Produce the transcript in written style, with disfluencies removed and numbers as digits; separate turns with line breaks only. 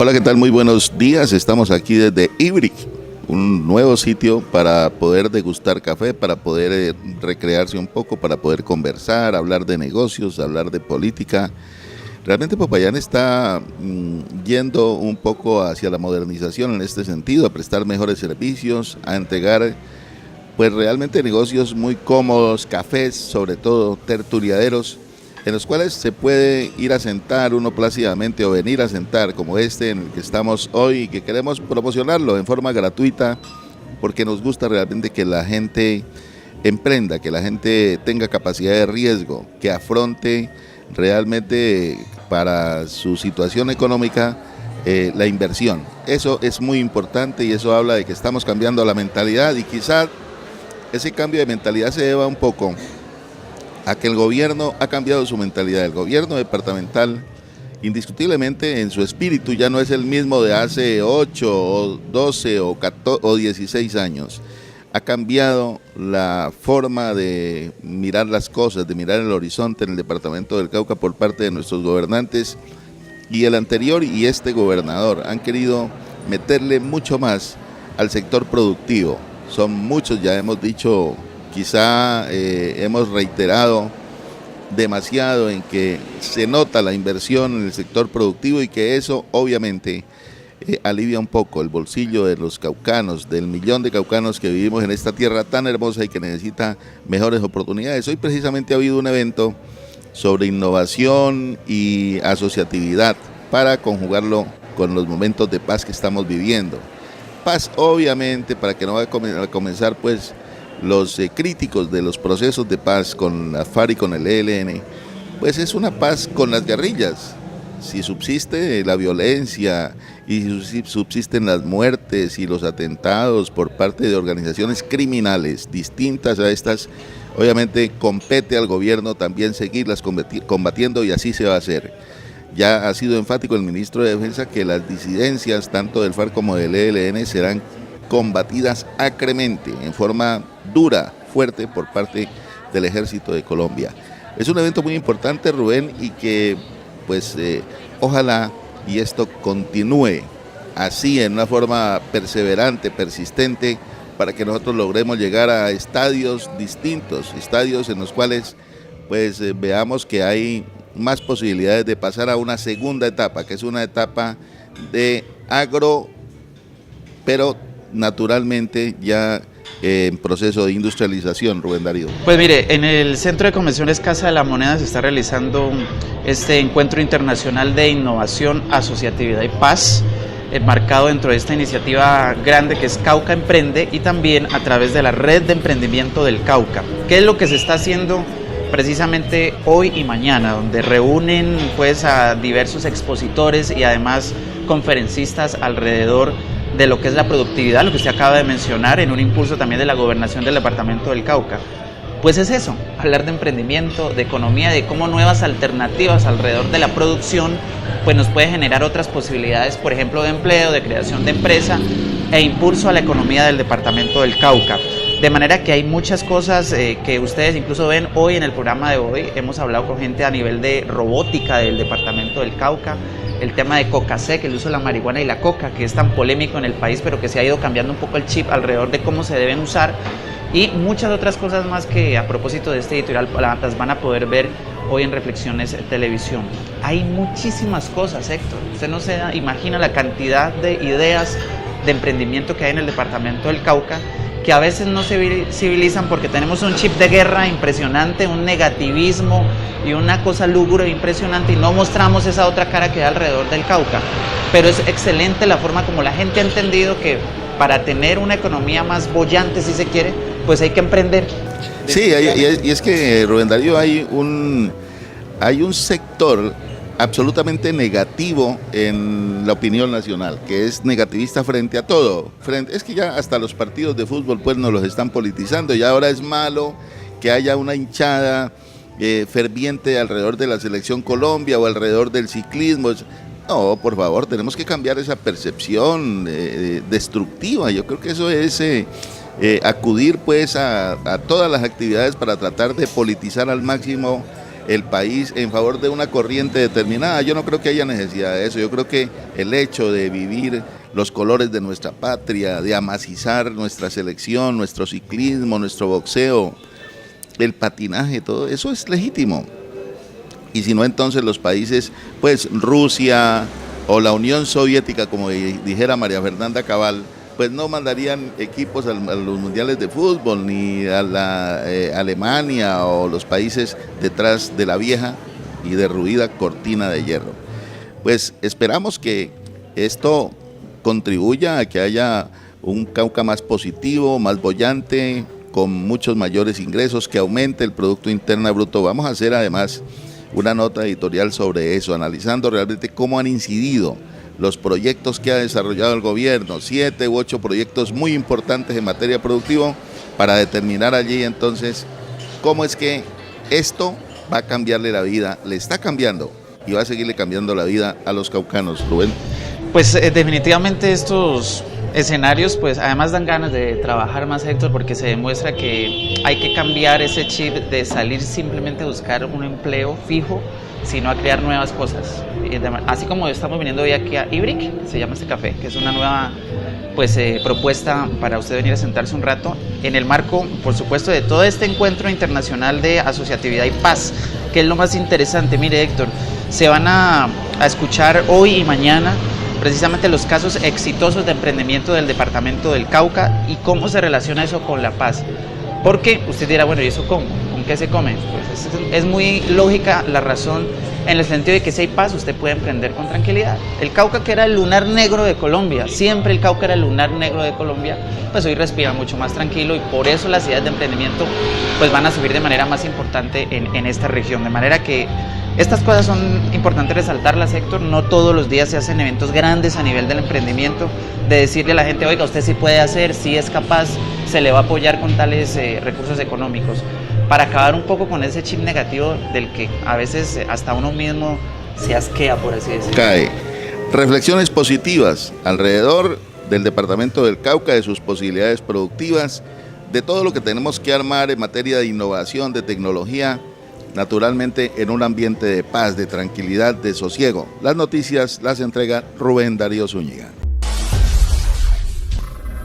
Hola, ¿qué tal? Muy buenos días. Estamos aquí desde Ibrick, un nuevo sitio para poder degustar café, para poder recrearse un poco, para poder conversar, hablar de negocios, hablar de política. Realmente Popayán está yendo un poco hacia la modernización en este sentido, a prestar mejores servicios, a entregar pues realmente negocios muy cómodos, cafés sobre todo, tertuliaderos, en los cuales se puede ir a sentar uno plácidamente o venir a sentar como este en el que estamos hoy y que queremos promocionarlo en forma gratuita porque nos gusta realmente que la gente emprenda, que la gente tenga capacidad de riesgo, que afronte realmente para su situación económica la inversión. Eso es muy importante y eso habla de que estamos cambiando la mentalidad y quizás ese cambio de mentalidad se deba un poco a que el gobierno ha cambiado su mentalidad. El gobierno departamental, indiscutiblemente en su espíritu, ya no es el mismo de hace 8 o 12 o 14 o 16 años. Ha cambiado la forma de mirar las cosas, de mirar el horizonte en el departamento del Cauca por parte de nuestros gobernantes, y el anterior y este gobernador han querido meterle mucho más al sector productivo. Son muchos, ya hemos dicho, quizá hemos reiterado demasiado en que se nota la inversión en el sector productivo y que eso obviamente alivia un poco el bolsillo de los caucanos, del millón de caucanos que vivimos en esta tierra tan hermosa y que necesita mejores oportunidades. Hoy precisamente ha habido un evento sobre innovación y asociatividad para conjugarlo con los momentos de paz que estamos viviendo. Paz obviamente para que no vaya a comenzar pues los críticos de los procesos de paz con la FARC y con el ELN, pues es una paz con las guerrillas. Si subsiste la violencia y si subsisten las muertes y los atentados por parte de organizaciones criminales distintas a estas, obviamente compete al gobierno también seguirlas combatiendo y así se va a hacer. Ya ha sido enfático el ministro de Defensa que las disidencias tanto del FARC como del ELN serán combatidas acremente, en forma dura, fuerte por parte del Ejército de Colombia. Es un evento muy importante, Rubén, y que pues ojalá y esto continúe así en una forma perseverante, persistente, para que nosotros logremos llegar a estadios distintos, estadios en los cuales pues veamos que hay más posibilidades de pasar a una segunda etapa, que es una etapa de agro, pero naturalmente ya en proceso de industrialización, Rubén Darío.
Pues mire, en el Centro de Convenciones Casa de la Moneda se está realizando este encuentro internacional de innovación, asociatividad y paz, enmarcado dentro de esta iniciativa grande que es Cauca Emprende y también a través de la red de emprendimiento del Cauca. ¿Qué es lo que se está haciendo precisamente hoy y mañana, donde reúnen pues a diversos expositores y además conferencistas alrededor de lo que es la productividad, lo que usted acaba de mencionar, en un impulso también de la gobernación del departamento del Cauca? Pues es eso, hablar de emprendimiento, de economía, de cómo nuevas alternativas alrededor de la producción pues nos puede generar otras posibilidades, por ejemplo de empleo, de creación de empresa e impulso a la economía del departamento del Cauca. De manera que hay muchas cosas que ustedes incluso ven hoy en el programa de hoy. Hemos hablado con gente a nivel de robótica del departamento del Cauca, el tema de coca-sec, el uso de la marihuana y la coca, que es tan polémico en el país, pero que se ha ido cambiando un poco el chip alrededor de cómo se deben usar, y muchas otras cosas más que a propósito de este editorial las van a poder ver hoy en Reflexiones Televisión. Hay muchísimas cosas, Héctor. Usted no se imagina la cantidad de ideas de emprendimiento que hay en el departamento del Cauca, que a veces no se civilizan porque tenemos un chip de guerra impresionante, un negativismo y una cosa lúgubre impresionante, y no mostramos esa otra cara que hay alrededor del Cauca. Pero es excelente la forma como la gente ha entendido que para tener una economía más boyante, si se quiere, pues hay que emprender.
Sí, y es que, Rubén Darío, hay un sector absolutamente negativo en la opinión nacional, que es negativista frente a todo. Es que ya hasta los partidos de fútbol pues nos los están politizando, y ahora es malo que haya una hinchada ferviente alrededor de la selección Colombia o alrededor del ciclismo. No, por favor, tenemos que cambiar esa percepción destructiva. Yo creo que eso es acudir pues a todas las actividades para tratar de politizar al máximo el país en favor de una corriente determinada. Yo no creo que haya necesidad de eso. Yo creo que el hecho de vivir los colores de nuestra patria, de amacizar nuestra selección, nuestro ciclismo, nuestro boxeo, el patinaje, todo eso es legítimo. Y si no, entonces los países, pues Rusia o la Unión Soviética, como dijera María Fernanda Cabal, pues no mandarían equipos a los mundiales de fútbol, ni a la Alemania o los países detrás de la vieja y derruida cortina de hierro. Pues esperamos que esto contribuya a que haya un Cauca más positivo, más boyante, con muchos mayores ingresos, que aumente el Producto Interno Bruto. Vamos a hacer además una nota editorial sobre eso, analizando realmente cómo han incidido los proyectos que ha desarrollado el gobierno, 7 u 8 proyectos muy importantes en materia productiva, para determinar allí entonces cómo es que esto va a cambiarle la vida, le está cambiando y va a seguirle cambiando la vida a los caucanos. Rubén.
Pues definitivamente estos escenarios pues además dan ganas de trabajar más, Héctor, porque se demuestra que hay que cambiar ese chip de salir simplemente a buscar un empleo fijo, sino a crear nuevas cosas. Así como estamos viniendo hoy aquí a Ibrick, se llama este café, que es una nueva pues propuesta para usted venir a sentarse un rato, en el marco, por supuesto, de todo este encuentro internacional de asociatividad y paz, que es lo más interesante. Mire, Héctor, se van a escuchar hoy y mañana precisamente los casos exitosos de emprendimiento del departamento del Cauca y cómo se relaciona eso con la paz. Porque usted dirá, bueno, ¿y eso cómo? ¿Con qué se come? Pues es muy lógica la razón, en el sentido de que si hay paz, usted puede emprender con tranquilidad. El Cauca, que era el lunar negro de Colombia, siempre el Cauca era el lunar negro de Colombia, pues hoy respira mucho más tranquilo, y por eso las ideas de emprendimiento pues van a subir de manera más importante en esta región. De manera que estas cosas son importantes resaltarlas, Héctor. No todos los días se hacen eventos grandes a nivel del emprendimiento, de decirle a la gente, oiga, usted sí puede hacer, sí es capaz, se le va a apoyar con tales recursos económicos, para acabar un poco con ese chip negativo del que a veces hasta uno mismo se asquea, por así decirlo.
Cae. Reflexiones positivas alrededor del departamento del Cauca, de sus posibilidades productivas, de todo lo que tenemos que armar en materia de innovación, de tecnología, naturalmente en un ambiente de paz, de tranquilidad, de sosiego. Las noticias las entrega Rubén Darío Zúñiga.